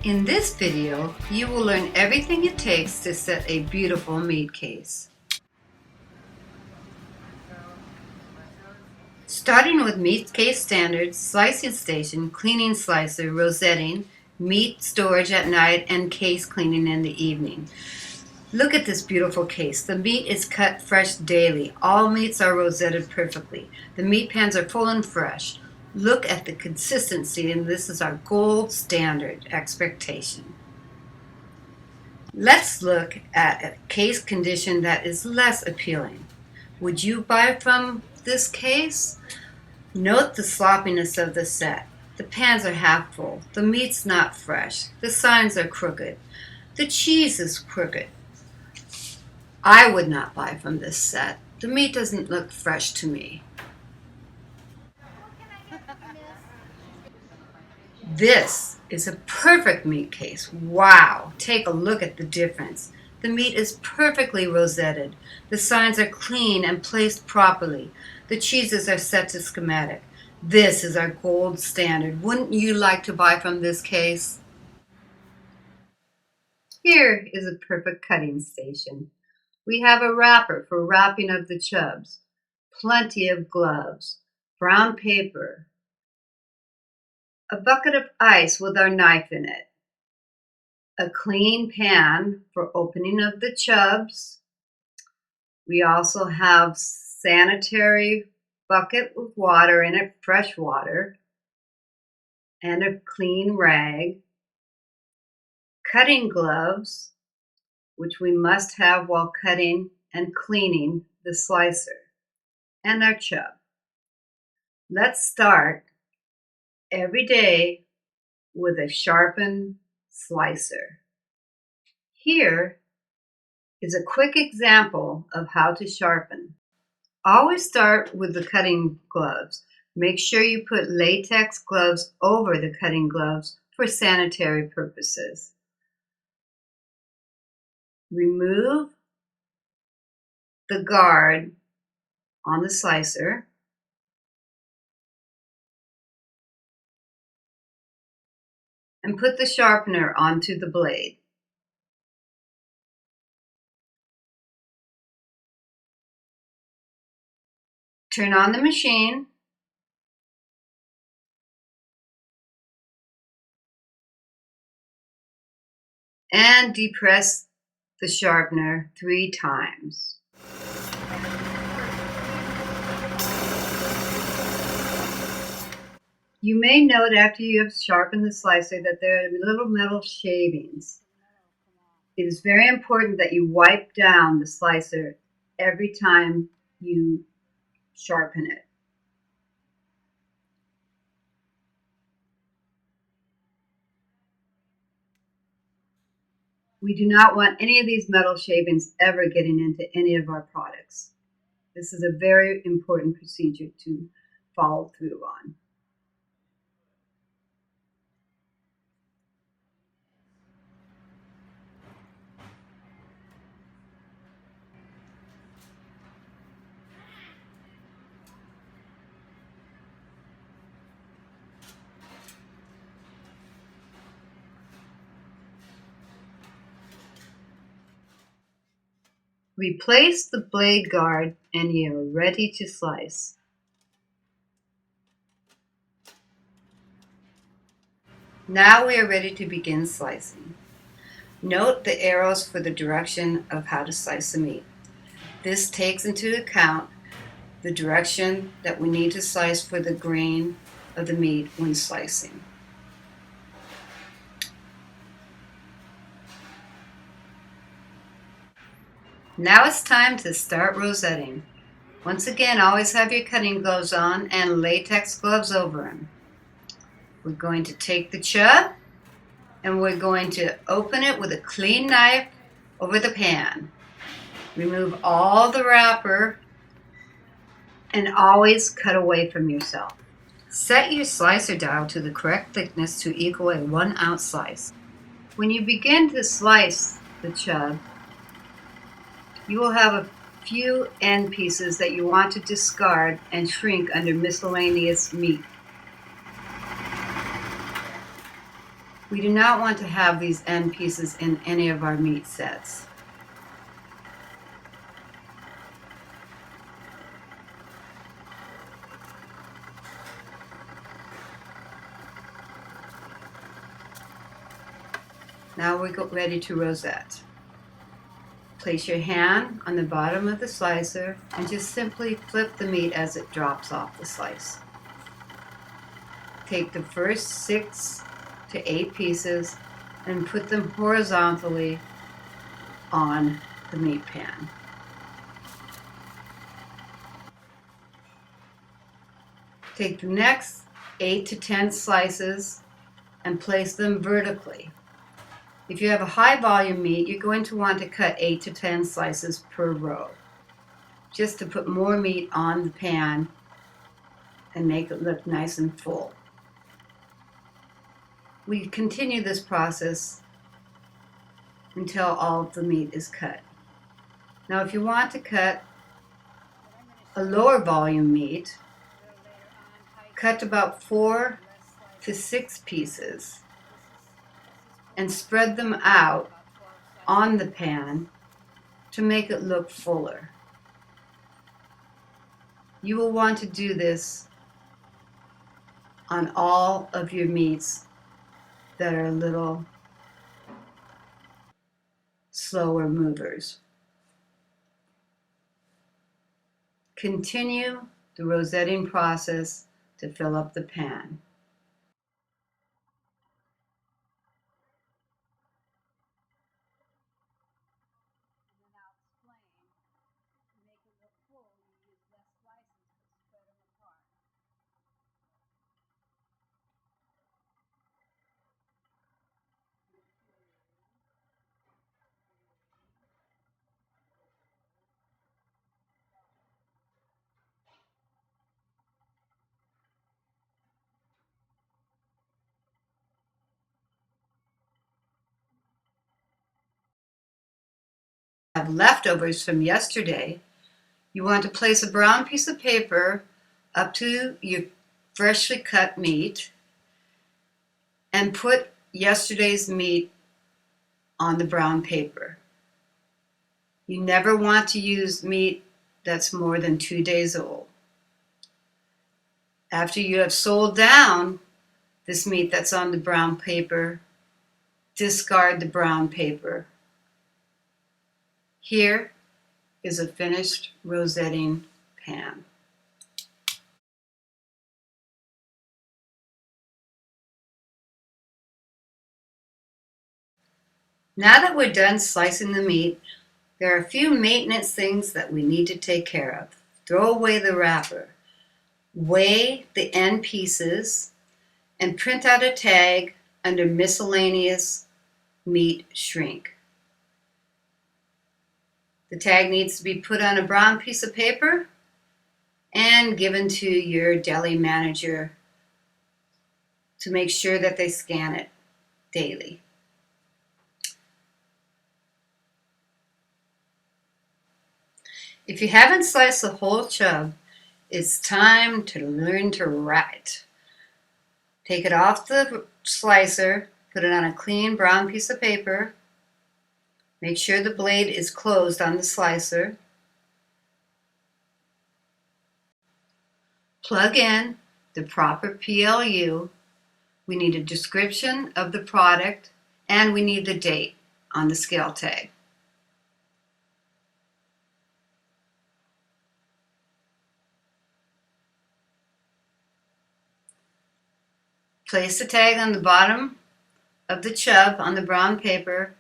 In this video, you will learn everything it takes to set a beautiful meat case. Starting with meat case standards, slicing station, cleaning slicer, rosetting, meat storage at night, and case cleaning in the evening. Look at this beautiful case. The meat is cut fresh daily. All meats are rosetted perfectly. The meat pans are full and fresh. Look at the consistency, and this is our gold standard expectation. Let's look at a case condition that is less appealing. Would you buy from this case? Note the sloppiness of the set. The pans are half full. The meat's not fresh. The signs are crooked. The cheese is crooked. I would not buy from this set. The meat doesn't look fresh to me. This is a perfect meat case. Wow, take a look at the difference. The meat is perfectly rosetted. The signs are clean and placed properly. The cheeses are set to schematic. This is our gold standard. Wouldn't you like to buy from this case? Here is a perfect cutting station. We have a wrapper for wrapping of the chubs, plenty of gloves, brown paper, a bucket of ice with our knife in it, a clean pan for opening of the chubs. We also have sanitary bucket with water in it, fresh water, and a clean rag, cutting gloves, which we must have while cutting and cleaning the slicer, and our chub. Let's start every day with a sharpened slicer. Here is a quick example of how to sharpen. Always start with the cutting gloves. Make sure you put latex gloves over the cutting gloves for sanitary purposes. Remove the guard on the slicer. And put the sharpener onto the blade. Turn on the machine. And depress the sharpener 3 times. You may note after you have sharpened the slicer that there are little metal shavings. It is very important that you wipe down the slicer every time you sharpen it. We do not want any of these metal shavings ever getting into any of our products. This is a very important procedure to follow through on. Replace the blade guard and you are ready to slice. Now we are ready to begin slicing. Note the arrows for the direction of how to slice the meat. This takes into account the direction that we need to slice for the grain of the meat when slicing. Now it's time to start rosetting. Once again, always have your cutting gloves on and latex gloves over them. We're going to take the chub and we're going to open it with a clean knife over the pan. Remove all the wrapper and always cut away from yourself. Set your slicer dial to the correct thickness to equal a 1 ounce slice. When you begin to slice the chub, you will have a few end pieces that you want to discard and shrink under miscellaneous meat. We do not want to have these end pieces in any of our meat sets. Now we're ready to rosette. Place your hand on the bottom of the slicer and just simply flip the meat as it drops off the slice. Take the first 6 to 8 pieces and put them horizontally on the meat pan. Take the next 8 to 10 slices and place them vertically. If you have a high volume meat, you're going to want to cut 8 to 10 slices per row, just to put more meat on the pan and make it look nice and full. We continue this process until all of the meat is cut. Now if you want to cut a lower volume meat, cut about 4 to 6 pieces and spread them out on the pan to make it look fuller. You will want to do this on all of your meats that are a little slower movers. Continue the rosetting process to fill up the pan. Have leftovers from yesterday, you want to place a brown piece of paper up to your freshly cut meat and put yesterday's meat on the brown paper. You never want to use meat that's more than 2 days old. After you have sold down this meat that's on the brown paper, discard the brown paper. Here is a finished rosetting pan. Now that we're done slicing the meat, there are a few maintenance things that we need to take care of. Throw away the wrapper, weigh the end pieces, and print out a tag under miscellaneous meat shrink. The tag needs to be put on a brown piece of paper and given to your deli manager to make sure that they scan it daily. If you haven't sliced a whole chub, it's time to learn to wrap it. Take it off the slicer, put it on a clean brown piece of paper. Make sure the blade is closed on the slicer. Plug in the proper PLU. We need a description of the product and we need the date on the scale tag. Place the tag on the bottom of the chub on the brown paper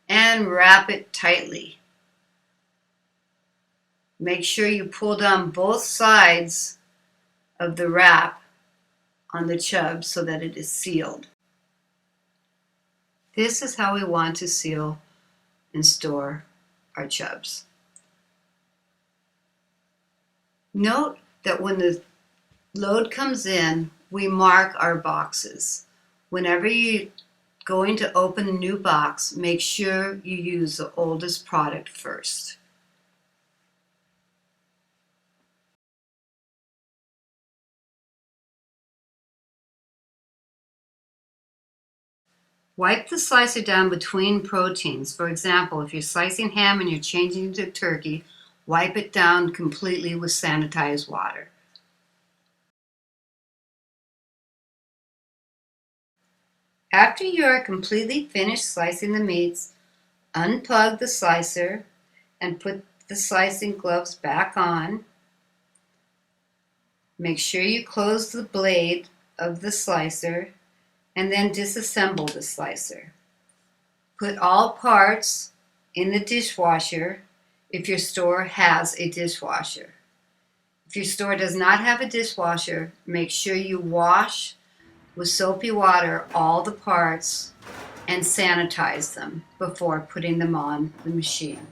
and wrap it tightly. Make sure you pull down both sides of the wrap on the chub so that it is sealed. This is how we want to seal and store our chubs. Note that when the load comes in, we mark our boxes. Whenever you're going to open a new box, make sure you use the oldest product first. Wipe the slicer down between proteins. For example, if you're slicing ham and you're changing to turkey, wipe it down completely with sanitized water. After you are completely finished slicing the meats, unplug the slicer and put the slicing gloves back on. Make sure you close the blade of the slicer and then disassemble the slicer. Put all parts in the dishwasher if your store has a dishwasher. If your store does not have a dishwasher, make sure you wash with soapy water all the parts and sanitize them before putting them on the machine.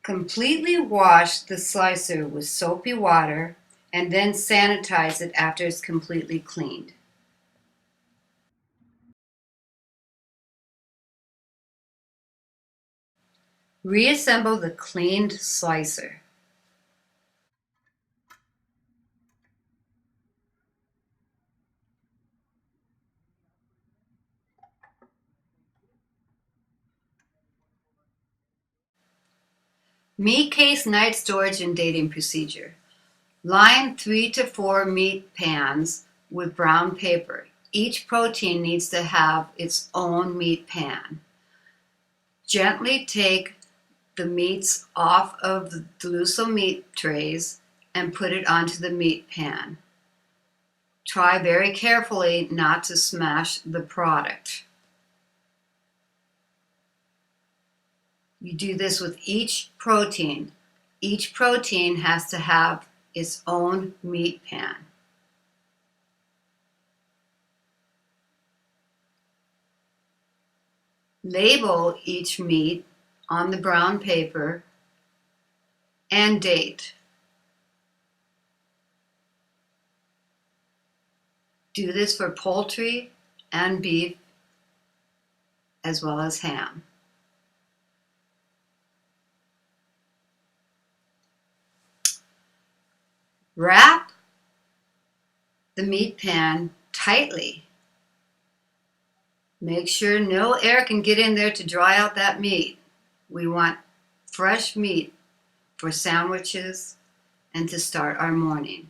Completely wash the slicer with soapy water and then sanitize it after it's completely cleaned. Reassemble the cleaned slicer. Meat case night storage and dating procedure. Line 3 to 4 meat pans with brown paper. Each protein needs to have its own meat pan. Gently take the meats off of the Deluso meat trays and put it onto the meat pan. Try very carefully not to smash the product. You do this with each protein. Each protein has to have its own meat pan. Label each meat on the brown paper and date. Do this for poultry and beef as well as ham. Wrap the meat pan tightly. Make sure no air can get in there to dry out that meat. We want fresh meat for sandwiches and to start our morning.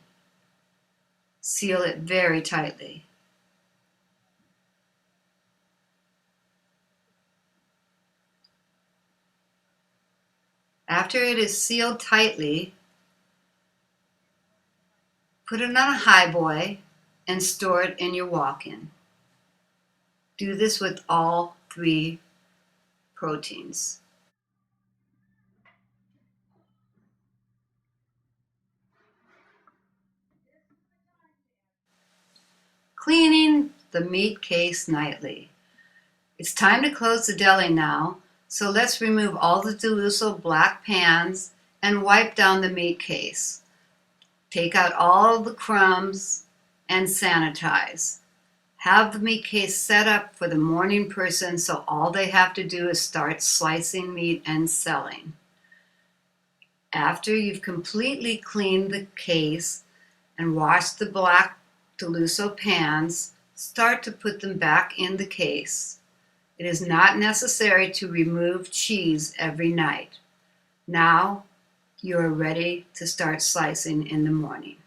Seal it very tightly. After it is sealed tightly, put it on a high boy and store it in your walk-in. Do this with all 3 proteins. Cleaning the meat case nightly. It's time to close the deli now, so let's remove all the Deluso black pans and wipe down the meat case. Take out all the crumbs and sanitize. Have the meat case set up for the morning person so all they have to do is start slicing meat and selling. After you've completely cleaned the case and washed the black Deluso pans, start to put them back in the case. It is not necessary to remove cheese every night. Now you are ready to start slicing in the morning.